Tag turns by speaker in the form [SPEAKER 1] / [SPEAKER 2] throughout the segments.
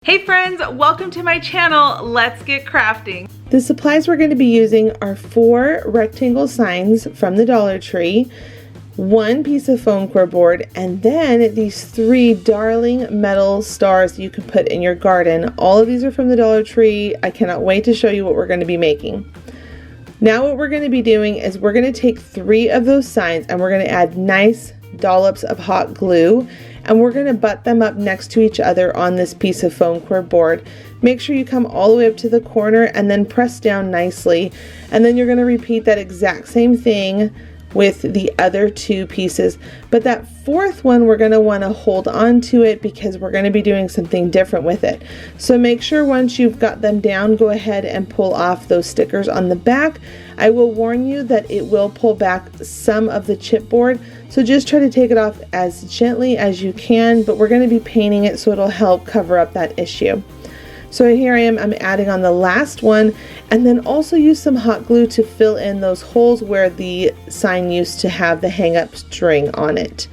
[SPEAKER 1] Hey friends, welcome to my channel. Let's get crafting.
[SPEAKER 2] The supplies we're going to be using are 4 rectangle signs from the Dollar Tree, 1 piece of foam core board, and then these 3 darling metal stars you can put in your garden. All of these are from the Dollar Tree. I cannot wait to show you what we're going to be making. Now what we're going to be doing is we're going to take 3 of those signs and we're going to add nice dollops of hot glue, and we're going to butt them up next to each other on this piece of foam core board. Make sure you come all the way up to the corner and then press down nicely, and then you're going to repeat that exact same thing with the other 2 pieces. But that 4th one, we're going to want to hold on to it because we're going to be doing something different with it. So make sure once you've got them down, go ahead and pull off those stickers on the back. I will warn you that it will pull back some of the chipboard, so just try to take it off as gently as you can, but we're going to be painting it so it'll help cover up that issue. So here I am, I'm adding on the last one, and then also use some hot glue to fill in those holes where the sign used to have the hang-up string on it.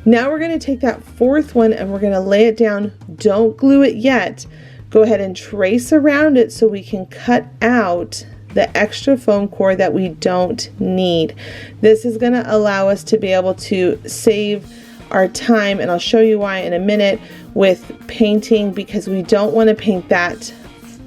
[SPEAKER 2] Now we're going to take that 4th one and we're going to lay it down. Don't glue it yet. Go ahead and trace around it so we can cut out the extra foam core that we don't need. This is going to allow us to be able to save our time, and I'll show you why in a minute, with painting, because we don't want to paint that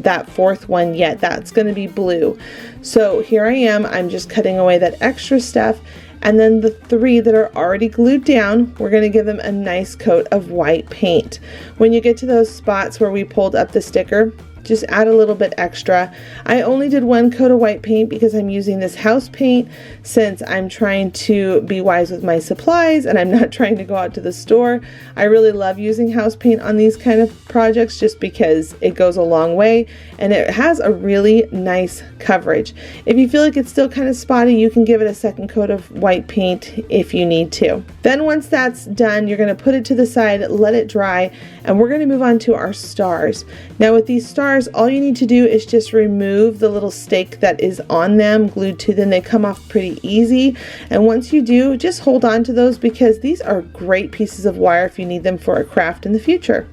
[SPEAKER 2] 4th one yet. That's going to be blue. So here I am, I'm just cutting away that extra stuff, and then the 3 that are already glued down, we're going to give them a nice coat of white paint. When you get to those spots where we pulled up the sticker, just add a little bit extra. I only did 1 coat of white paint because I'm using this house paint since I'm trying to be wise with my supplies and I'm not trying to go out to the store. I really love using house paint on these kind of projects just because it goes a long way and it has a really nice coverage. If you feel like it's still kind of spotty, you can give it a 2nd coat of white paint if you need to. Then once that's done, you're going to put it to the side, let it dry, and we're going to move on to our stars. Now with these stars, all you need to do is just remove the little stake that is on them, glued to them. They come off pretty easy, and once you do, just hold on to those because these are great pieces of wire if you need them for a craft in the future.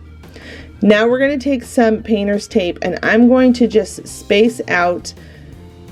[SPEAKER 2] Now we're going to take some painter's tape and I'm going to just space out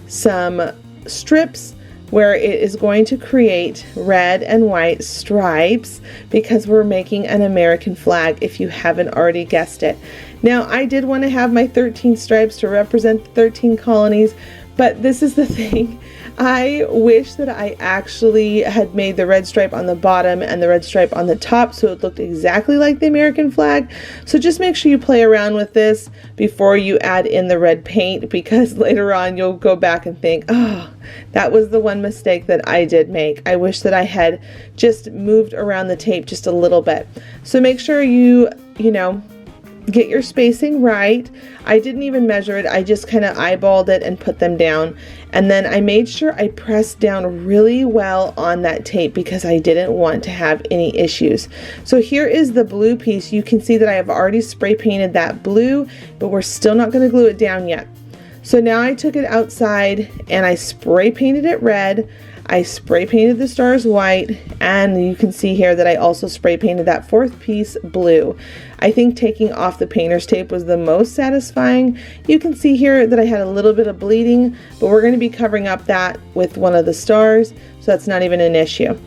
[SPEAKER 2] some strips where it is going to create red and white stripes because we're making an American flag, if you haven't already guessed it. Now I did want to have my 13 stripes to represent the 13 colonies, but this is the thing. I wish that I actually had made the red stripe on the bottom and the red stripe on the top so it looked exactly like the American flag. So just make sure you play around with this before you add in the red paint, because later on you'll go back and think, oh, that was the one mistake that I did make. I wish that I had just moved around the tape just a little bit. So make sure you get your spacing right. I didn't even measure it. I just kind of eyeballed it and put them down. And then I made sure I pressed down really well on that tape because I didn't want to have any issues. So here is the blue piece. You can see that I have already spray painted that blue, but we're still not going to glue it down yet. So now I took it outside and I spray painted it red. I spray painted the stars white, and you can see here that I also spray painted that 4th piece blue. I think taking off the painter's tape was the most satisfying. You can see here that I had a little bit of bleeding, but we're going to be covering up that with one of the stars, so that's not even an issue.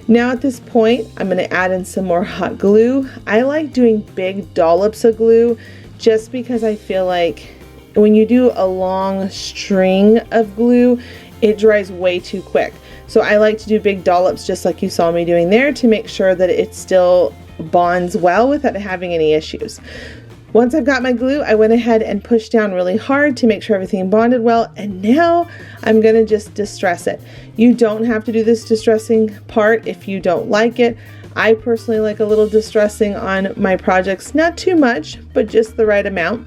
[SPEAKER 2] Now at this point, I'm going to add in some more hot glue. I like doing big dollops of glue just because I feel like when you do a long string of glue, it dries way too quick. So I like to do big dollops just like you saw me doing there to make sure that it still bonds well without having any issues. Once I've got my glue, I went ahead and pushed down really hard to make sure everything bonded well, and now I'm going to just distress it. You don't have to do this distressing part if you don't like it. I personally like a little distressing on my projects, not too much, but just the right amount.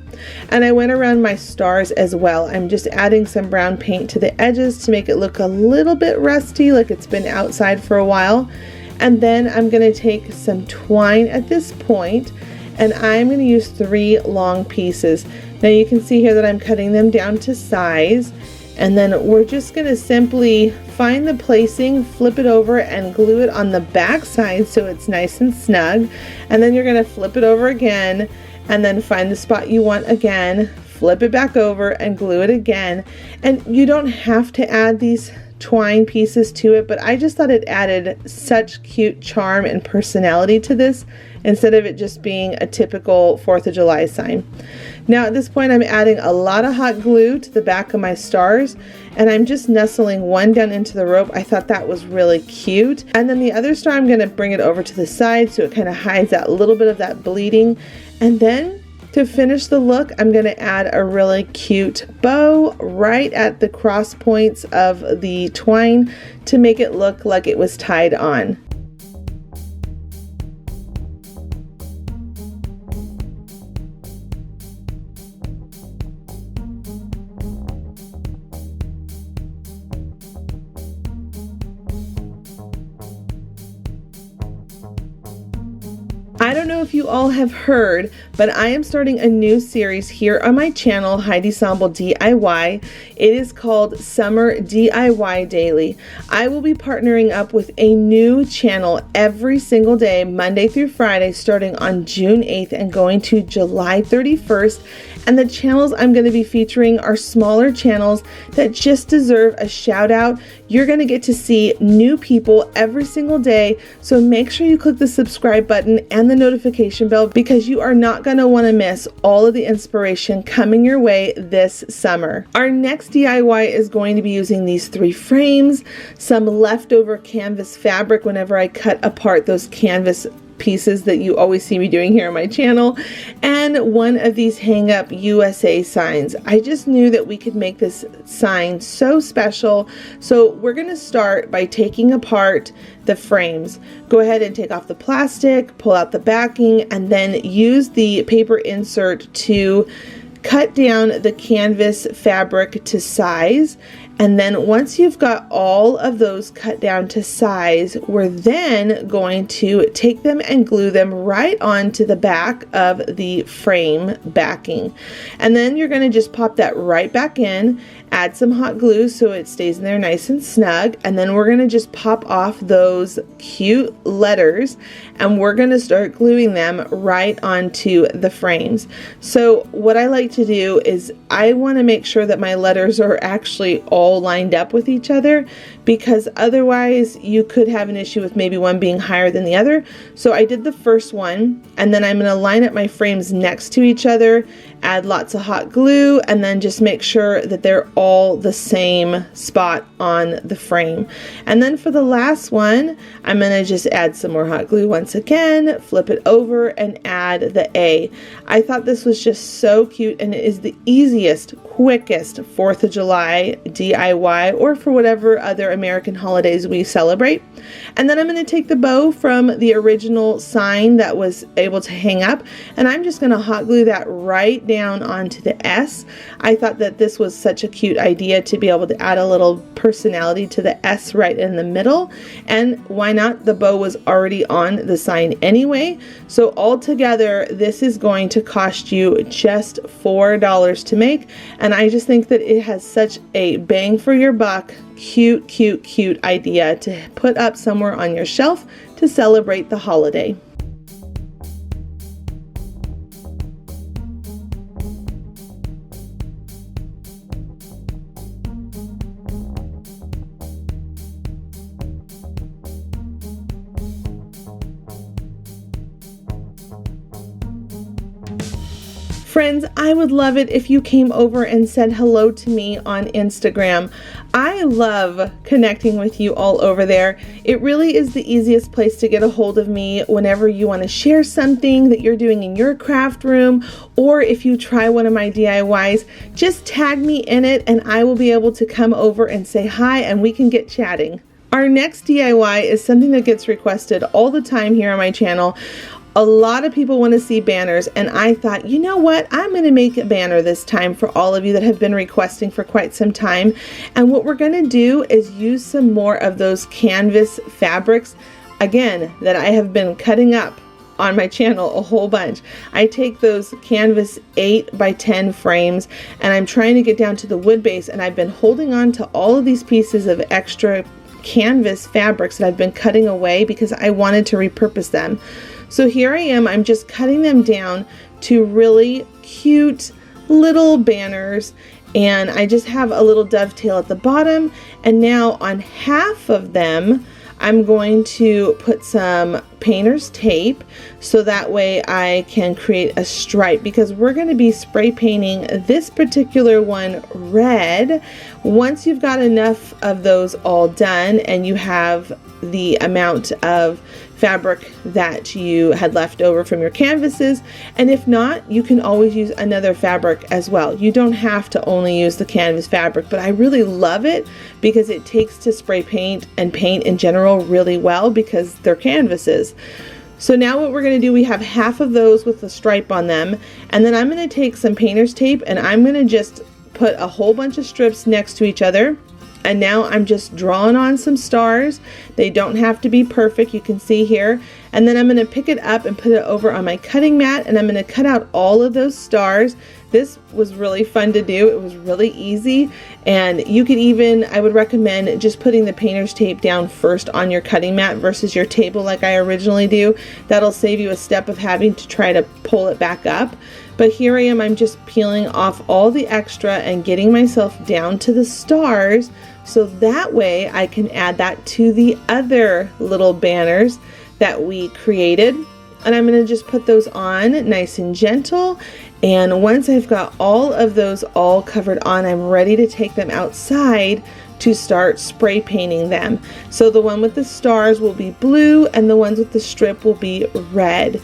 [SPEAKER 2] And I went around my stars as well. I'm just adding some brown paint to the edges to make it look a little bit rusty, like it's been outside for a while. And then I'm going to take some twine at this point, and I'm going to use 3 long pieces. Now you can see here that I'm cutting them down to size, and then we're just going to simply find the placing, flip it over, and glue it on the back side so it's nice and snug. And then you're going to flip it over again and then find the spot you want again, flip it back over and glue it again. And you don't have to add these twine pieces to it, but I just thought it added such cute charm and personality to this instead of it just being a typical 4th of July sign. Now at this point I'm adding a lot of hot glue to the back of my stars, and I'm just nestling one down into the rope. I thought that was really cute. And then the other star, I'm going to bring it over to the side so it kind of hides that little bit of that bleeding. And then to finish the look, I'm going to add a really cute bow right at the cross points of the twine to make it look like it was tied on. I don't know if you all have heard, but I am starting a new series here on my channel, Heidi Sonboul DIY. It is called Summer DIY Daily. I will be partnering up with a new channel every single day, Monday through Friday, starting on June 8th and going to July 31st. And the channels I'm going to be featuring are smaller channels that just deserve a shout out. You're going to get to see new people every single day, so make sure you click the subscribe button and the notification bell because you are not going to want to miss all of the inspiration coming your way this summer. Our next DIY is going to be using these 3 frames, some leftover canvas fabric whenever I cut apart those canvas pieces that you always see me doing here on my channel, and one of these hang up USA signs. I just knew that we could make this sign so special, so we're going to start by taking apart the frames. Go ahead and take off the plastic, pull out the backing, and then use the paper insert to cut down the canvas fabric to size. And then once you've got all of those cut down to size, we're then going to take them and glue them right onto the back of the frame backing. And then you're going to just pop that right back in, add some hot glue so it stays in there nice and snug, and then we're going to just pop off those cute letters and we're going to start gluing them right onto the frames. So what I like to do is I want to make sure that my letters are actually all lined up with each other, because otherwise you could have an issue with maybe one being higher than the other. So I did the first one, and then I'm going to line up my frames next to each other, add lots of hot glue, and then just make sure that they're all the same spot on the frame. And then for the last one, I'm going to just add some more hot glue once again, flip it over, and add the A. I thought this was just so cute, and it is the easiest, quickest 4th of July DIY, or for whatever other American holidays we celebrate. And then I'm going to take the bow from the original sign that was able to hang up, and I'm just going to hot glue that right down onto the S. I thought that this was such a cute idea to be able to add a little personality to the S right in the middle, and why not? The bow was already on the sign anyway, so altogether this is going to cost you just $4 to make, and I just think that it has such a bang for your buck, cute, cute, cute idea to put up somewhere on your shelf to celebrate the holiday. Friends, I would love it if you came over and said hello to me on Instagram. I love connecting with you all over there. It really is the easiest place to get a hold of me whenever you want to share something that you're doing in your craft room, or if you try one of my DIYs, just tag me in it and I will be able to come over and say hi and we can get chatting. Our next DIY is something that gets requested all the time here on my channel. A lot of people want to see banners, and I thought, you know what, I'm going to make a banner this time for all of you that have been requesting for quite some time. And what we're going to do is use some more of those canvas fabrics, again, that I have been cutting up on my channel a whole bunch. I take those canvas 8x10 frames and I'm trying to get down to the wood base, and I've been holding on to all of these pieces of extra canvas fabrics that I've been cutting away because I wanted to repurpose them. So here I am, I'm just cutting them down to really cute little banners, and I just have a little dovetail at the bottom, and now on half of them I'm going to put some painter's tape so that way I can create a stripe, because we're going to be spray painting this particular one red. Once you've got enough of those all done and you have the amount of fabric that you had left over from your canvases, and if not, you can always use another fabric as well. You don't have to only use the canvas fabric, but I really love it because it takes to spray paint and paint in general really well because they're canvases. So now what we're going to do, we have half of those with a stripe on them, and then I'm going to take some painter's tape and I'm going to just put a whole bunch of strips next to each other. And now I'm just drawing on some stars. They don't have to be perfect, you can see here. And then I'm going to pick it up and put it over on my cutting mat, and I'm going to cut out all of those stars. This was really fun to do. It was really easy, and you could even, I would recommend just putting the painter's tape down first on your cutting mat versus your table like I originally do. That'll save you a step of having to try to pull it back up. But here I am, I'm just peeling off all the extra and getting myself down to the stars, so that way I can add that to the other little banners that we created. And I'm going to just put those on nice and gentle. And once I've got all of those all covered on, I'm ready to take them outside to start spray painting them. So the one with the stars will be blue and the ones with the strip will be red.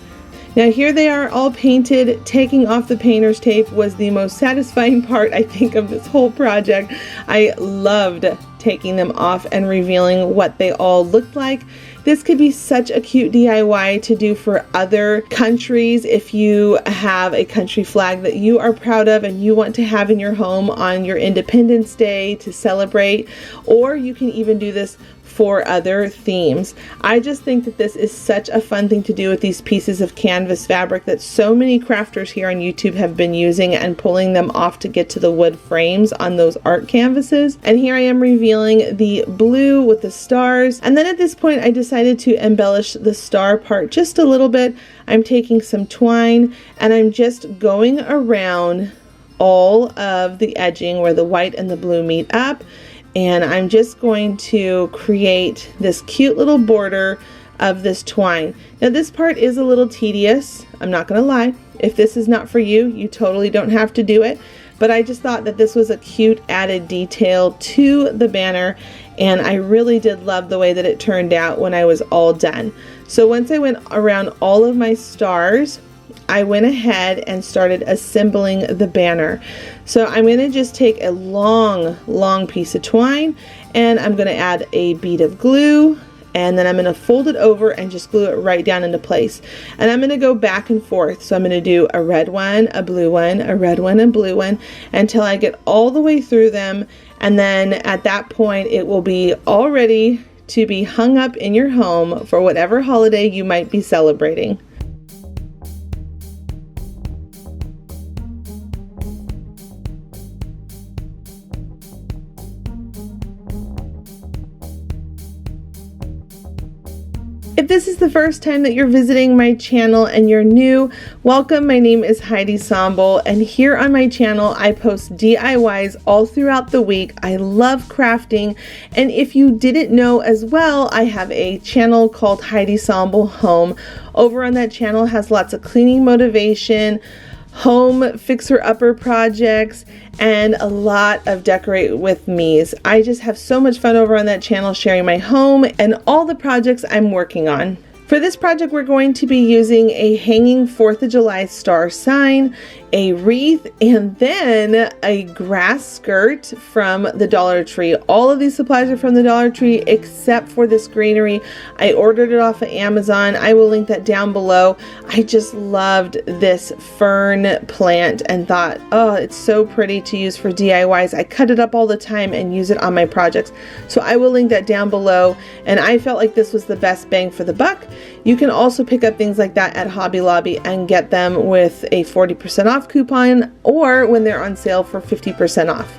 [SPEAKER 2] Now here they are all painted. Taking off the painter's tape was the most satisfying part, I think, of this whole project. I loved taking them off and revealing what they all looked like. This could be such a cute DIY to do for other countries. If you have a country flag that you are proud of and you want to have in your home on your Independence Day to celebrate, or you can even do this for other themes. I just think that this is such a fun thing to do with these pieces of canvas fabric that so many crafters here on YouTube have been using and pulling them off to get to the wood frames on those art canvases. And here I am revealing the blue with the stars. And then at this point I decided to embellish the star part just a little bit. I'm taking some twine and I'm just going around all of the edging where the white and the blue meet up. And I'm just going to create this cute little border of this twine. Now this part is a little tedious, I'm not gonna lie. If this is not for you, you totally don't have to do it. But I just thought that this was a cute added detail to the banner, and I really did love the way that it turned out when I was all done. So once I went around all of my stars, I went ahead and started assembling the banner. So I'm going to just take a long piece of twine, and I'm going to add a bead of glue, and then I'm going to fold it over and just glue it right down into place. And I'm going to go back and forth. So I'm going to do a red one, a blue one, a red one, and blue one until I get all the way through them. And then at that point it will be all ready to be hung up in your home for whatever holiday you might be celebrating. If this is the first time that you're visiting my channel and you're new, welcome. My name is Heidi Sonboul, and here on my channel I post DIYs all throughout the week. I love crafting, and if you didn't know as well, I have a channel called Heidi Sonboul Home. Over on that channel has lots of cleaning motivation, home fixer-upper projects, and a lot of decorate with me's. I just have so much fun over on that channel sharing my home and all the projects I'm working on. For this project, we're going to be using a hanging 4th of July star sign, a wreath, and then a grass skirt from the Dollar Tree. All of these supplies are from the Dollar Tree except for this greenery. I ordered it off of Amazon. I will link that down below. I just loved this fern plant and thought, oh, it's so pretty to use for DIYs. I cut it up all the time and use it on my projects. So I will link that down below, and I felt like this was the best bang for the buck. You can also pick up things like that at Hobby Lobby and get them with a 40% off coupon, or when they're on sale for 50% off.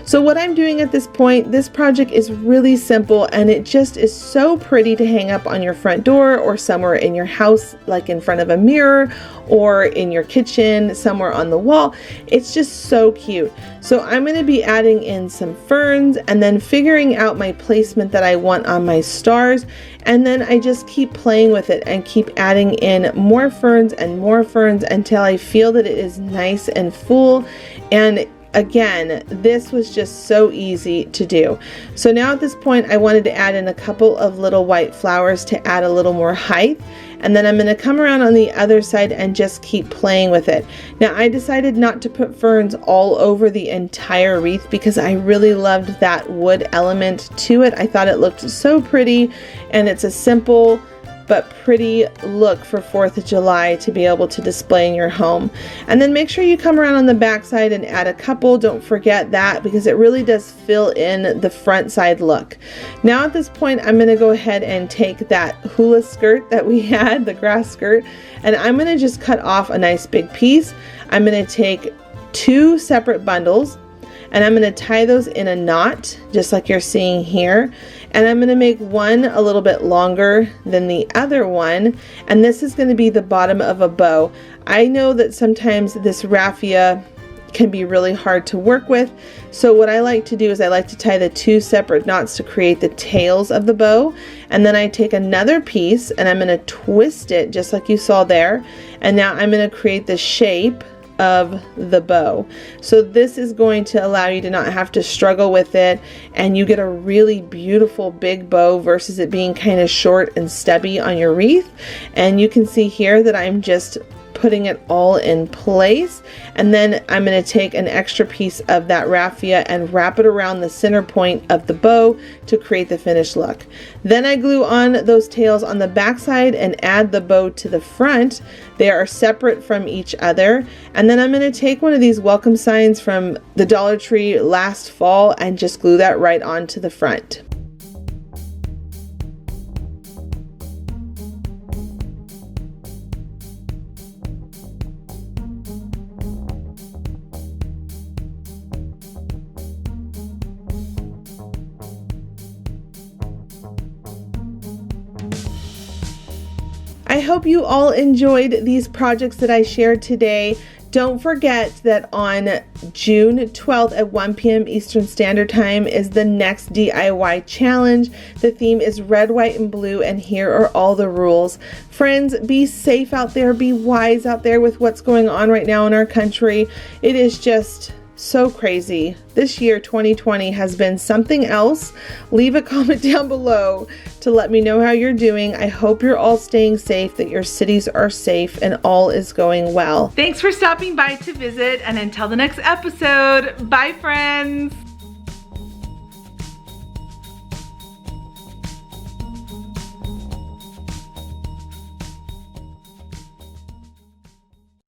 [SPEAKER 2] So what I'm doing at this point, this project is really simple and it just is so pretty to hang up on your front door or somewhere in your house, like in front of a mirror or in your kitchen, somewhere on the wall. It's just so cute. So I'm going to be adding in some ferns and then figuring out my placement that I want on my stars. And then I just keep playing with it and keep adding in more ferns until I feel that it is nice and full. And again, this was just so easy to do. So now at this point, I wanted to add in a couple of little white flowers to add a little more height. And then I'm going to come around on the other side and just keep playing with it. Now I decided not to put ferns all over the entire wreath because I really loved that wood element to it. I thought it looked so pretty, and it's a simple but pretty look for 4th of July to be able to display in your home. And then make sure you come around on the back side and add a couple. Don't forget that, because it really does fill in the front side look. Now at this point, I'm going to go ahead and take that hula skirt that we had, the grass skirt, and I'm going to just cut off a nice big piece. I'm going to take 2 separate bundles and I'm going to tie those in a knot, just like you're seeing here. And I'm going to make one a little bit longer than the other one, and this is going to be the bottom of a bow. I know that sometimes this raffia can be really hard to work with, so what I like to do is I like to tie the 2 separate knots to create the tails of the bow, and then I take another piece and I'm going to twist it just like you saw there, and now I'm going to create the shape of the bow. So this is going to allow you to not have to struggle with it, and you get a really beautiful big bow versus it being kind of short and stubby on your wreath. And you can see here that I'm just putting it all in place, and then I'm going to take an extra piece of that raffia and wrap it around the center point of the bow to create the finished look. Then I glue on those tails on the back side and add the bow to the front. They are separate from each other, and then I'm going to take one of these welcome signs from the Dollar Tree last fall and just glue that right onto the front. I hope you all enjoyed these projects that I shared today. Don't forget that on June 12th at 1 p.m. Eastern Standard Time is the next DIY challenge. The theme is red, white, and blue, and here are all the rules. Friends, be safe out there, be wise out there with what's going on right now in our country. It is just so crazy. This year, 2020, has been something else. Leave a comment down below to let me know how you're doing. I hope you're all staying safe, that your cities are safe, and all is going well.
[SPEAKER 1] Thanks for stopping by to visit, and until the next episode, bye friends.